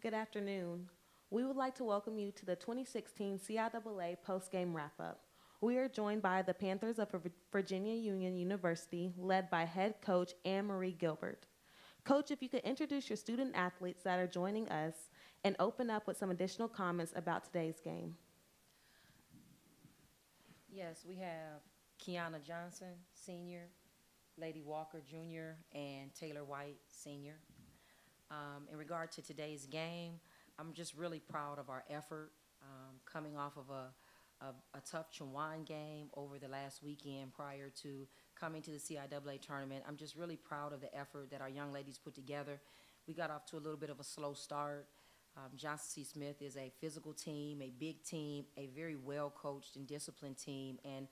Good afternoon. We would like to welcome you to the 2016 CIAA post-game wrap-up. We are joined by the Panthers of Virginia Union University, led by head coach AnnMarie Gilbert. Coach, if you could introduce your student athletes that are joining us and open up with some additional comments about today's game. Yes, we have Kiana Johnson, senior, Lady Walker, junior, and Taylor White, senior. In regard to today's game, I'm just really proud of our effort coming off of a tough Chiwan game over the last weekend prior to coming to the CIAA tournament. I'm just really proud of the effort that our young ladies put together. We got off to a little bit of a slow start. Johnson C. Smith is a physical team, a big team, a very well-coached and disciplined team, and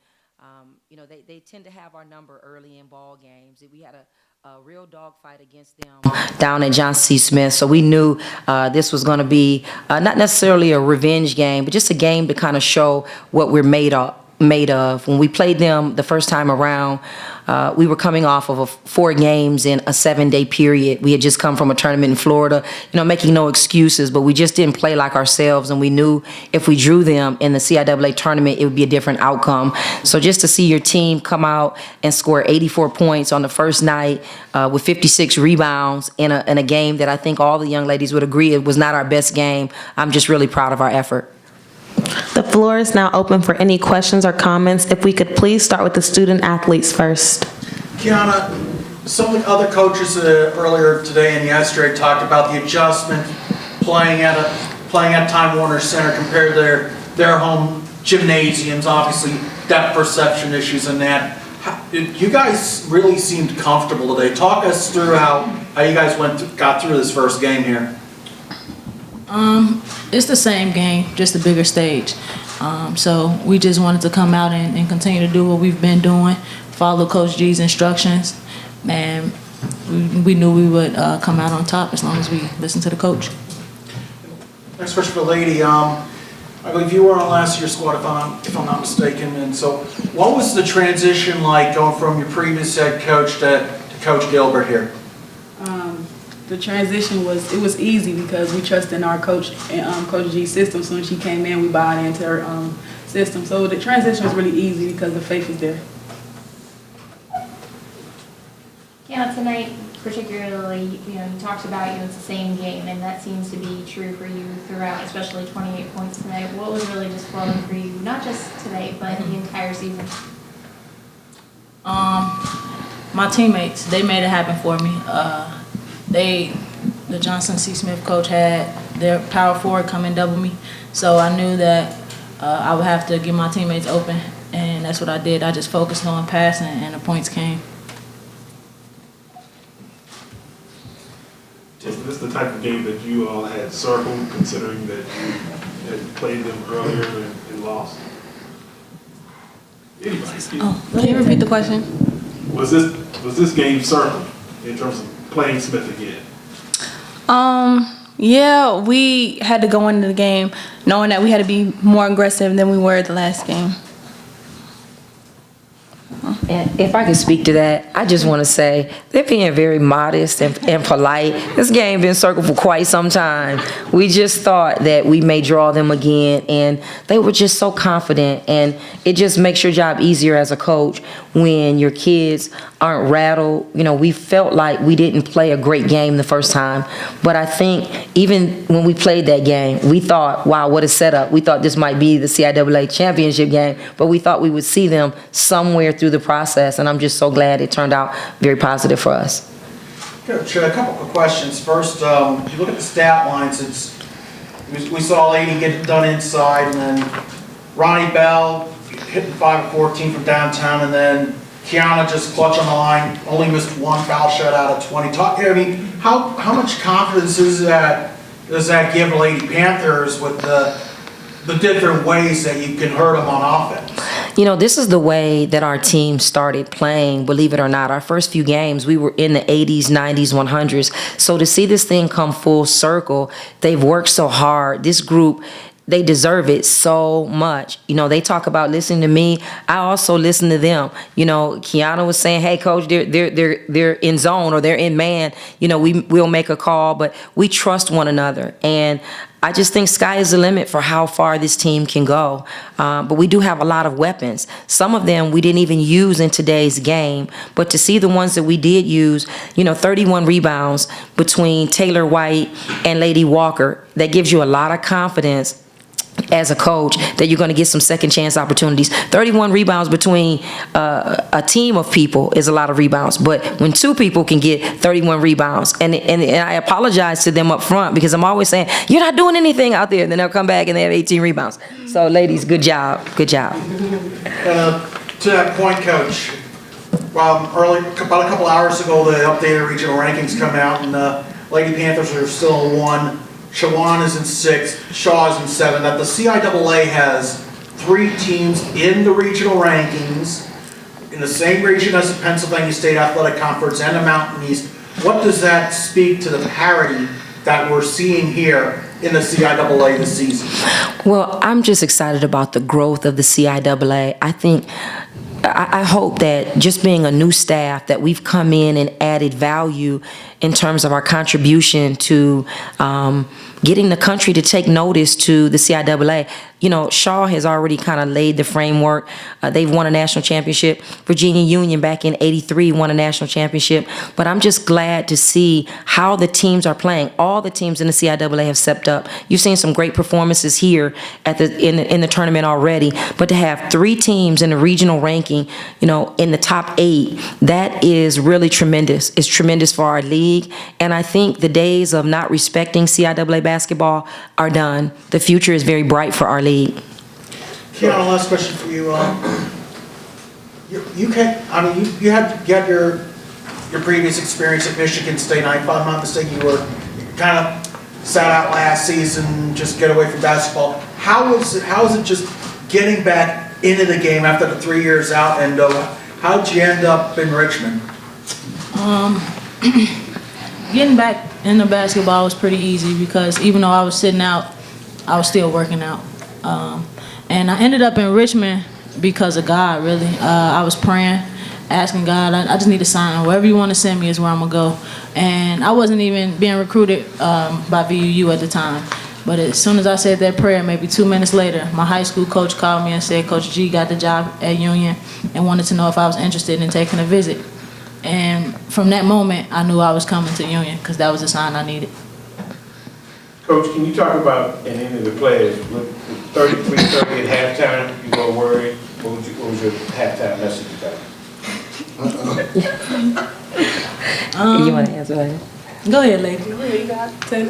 they tend to have our number early in ball games. We had a real dogfight against them down at Johnson C. Smith, so we knew this was going to be not necessarily a revenge game, but just a game to kind of show what we're made of. When we played them the first time around, we were coming off of 4 games in a 7-day period. We had just come from a tournament in Florida, making no excuses, but we just didn't play like ourselves, and we knew if we drew them in the CIAA tournament, it would be a different outcome. So just to see your team come out and score 84 points on the first night with 56 rebounds in a game that I think all the young ladies would agree it was not our best game, I'm just really proud of our effort. The floor is now open for any questions or comments. If we could please start with the student athletes first. Kiana, some of the other coaches earlier today and yesterday talked about the adjustment playing at Time Warner Center compared to their home gymnasiums. Obviously, depth perception issues and that. You guys really seemed comfortable today. Talk us through how you guys got through this first game here. It's the same game, just a bigger stage. So we just wanted to come out and continue to do what we've been doing, follow Coach G's instructions, and we knew we would come out on top as long as we listened to the coach. Next question for Lady. I believe you were on last year's squad, if I'm not mistaken. And so, what was the transition like going from your previous head coach to Coach Gilbert here? The transition was easy because we trust in our coach and Coach G's system. So when she came in, we bought into her system. So the transition was really easy because the faith was there. Yeah, tonight particularly, you talked about it's the same game, and that seems to be true for you throughout, especially 28 points tonight. What was really just flowing for you, not just today, but the entire season? My teammates, they made it happen for me. The Johnson C. Smith coach had their power forward come and double me, so I knew that I would have to get my teammates open, and that's what I did. I just focused on passing, and the points came. Is this the type of game that you all had circled, considering that you had played them earlier and lost? Can you repeat the question? Was this game circled in terms of playing Smith again? Yeah, we had to go into the game knowing that we had to be more aggressive than we were the last game. And if I could speak to that, I just want to say they're being very modest and polite. This game been circled for quite some time. We just thought that we may draw them again, and they were just so confident, and it just makes your job easier as a coach when your kids aren't rattled. We felt like we didn't play a great game the first time, but I think even when we played that game, we thought, wow, what a setup. We thought this might be the CIAA championship game, but we thought we would see them somewhere through the process, and I'm just so glad it turned out very positive for us. Coach, a couple of questions. First, if you look at the stat lines, we saw Lady get it done inside, and then Ronnie Bell hitting 5 of 14 from downtown, and then Kiana just clutch on the line, only missed 1 foul shot out of 20. How much confidence does that give Lady Panthers with the different ways that you can hurt them on offense? This is the way that our team started playing, believe it or not. Our first few games, we were in the 80s, 90s, 100s. So to see this thing come full circle, they've worked so hard. This group they deserve it so much. You know, they talk about listening to me. I also listen to them. You know, Kiana was saying, "Hey, coach, they're in zone or they're in man." You know, we'll make a call, but we trust one another. And I just think sky is the limit for how far this team can go. But we do have a lot of weapons. Some of them we didn't even use in today's game. But to see the ones that we did use, you know, 31 rebounds between Taylor White and Lady Walker, that gives you a lot of confidence as a coach that you're going to get some second chance opportunities. 31 rebounds between a team of people is a lot of rebounds, but when two people can get 31 rebounds, and I apologize to them up front because I'm always saying, you're not doing anything out there, and then they'll come back and they have 18 rebounds. So ladies, good job, good job. To that point, Coach, about a couple hours ago, the updated regional rankings come out, and the Lady Panthers are still in 1. Shawan is in 6, Shaw is in 7. That the CIAA has 3 teams in the regional rankings in the same region as the Pennsylvania State Athletic Conference and the Mountain East. What does that speak to the parity that we're seeing here in the CIAA this season? Well, I'm just excited about the growth of the CIAA. I hope that just being a new staff, that we've come in and added value in terms of our contribution to getting the country to take notice to the CIAA. You know, Shaw has already kind of laid the framework. They've won a national championship. Virginia Union back in '83 won a national championship. But I'm just glad to see how the teams are playing. All the teams in the CIAA have stepped up. You've seen some great performances here at in the tournament already. But to have 3 teams in the regional ranking, you know, in the top 8, that is really tremendous. It's tremendous for our league. And I think the days of not respecting CIAA basketball are done. The future is very bright for our league. Kiana, last question for you. You had your previous experience at Michigan State. If I'm not mistaken, you kind of sat out last season, just get away from basketball. How is it just getting back into the game after the 3 years out, and how did you end up in Richmond? Getting back into basketball was pretty easy because even though I was sitting out, I was still working out. And I ended up in Richmond because of God, really. I was praying, asking God, I just need a sign. Wherever you want to send me is where I'm going to go. And I wasn't even being recruited by VUU at the time. But as soon as I said that prayer, maybe 2 minutes later, my high school coach called me and said, Coach G got the job at Union and wanted to know if I was interested in taking a visit. And from that moment, I knew I was coming to Union because that was the sign I needed. Coach, can you talk about in any of the players, with 33-30 at halftime, you were worried? What was your halftime message about? You want to answer that? Go ahead, lady. Go ahead, you got it.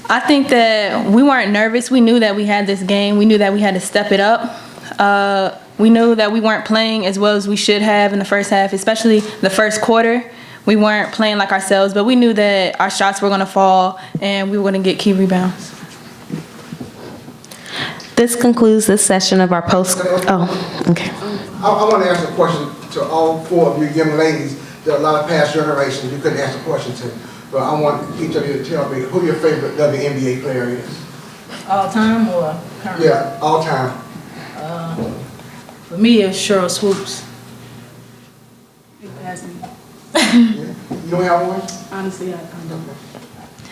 I think that we weren't nervous. We knew that we had this game. We knew that we had to step it up. We knew that we weren't playing as well as we should have in the first half, especially the first quarter. We weren't playing like ourselves, but we knew that our shots were going to fall and we were going to get key rebounds. This concludes this session of our post. Oh, okay. I want to ask a question to all 4 of you young ladies. There are a lot of past generations you couldn't ask a question to, but I want each of you to tell me who your favorite WNBA player is. All time or current? Yeah, all time. For me, it's Cheryl Swoops. You ask me. You don't have one? Honestly, I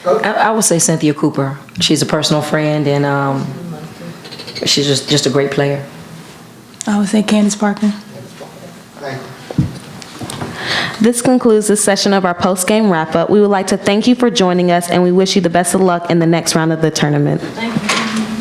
don't. I would say Cynthia Cooper. She's a personal friend, and she's just a great player. I would say Candace Parker. Thank you. This concludes this session of our post-game wrap-up. We would like to thank you for joining us, and we wish you the best of luck in the next round of the tournament. Thank you.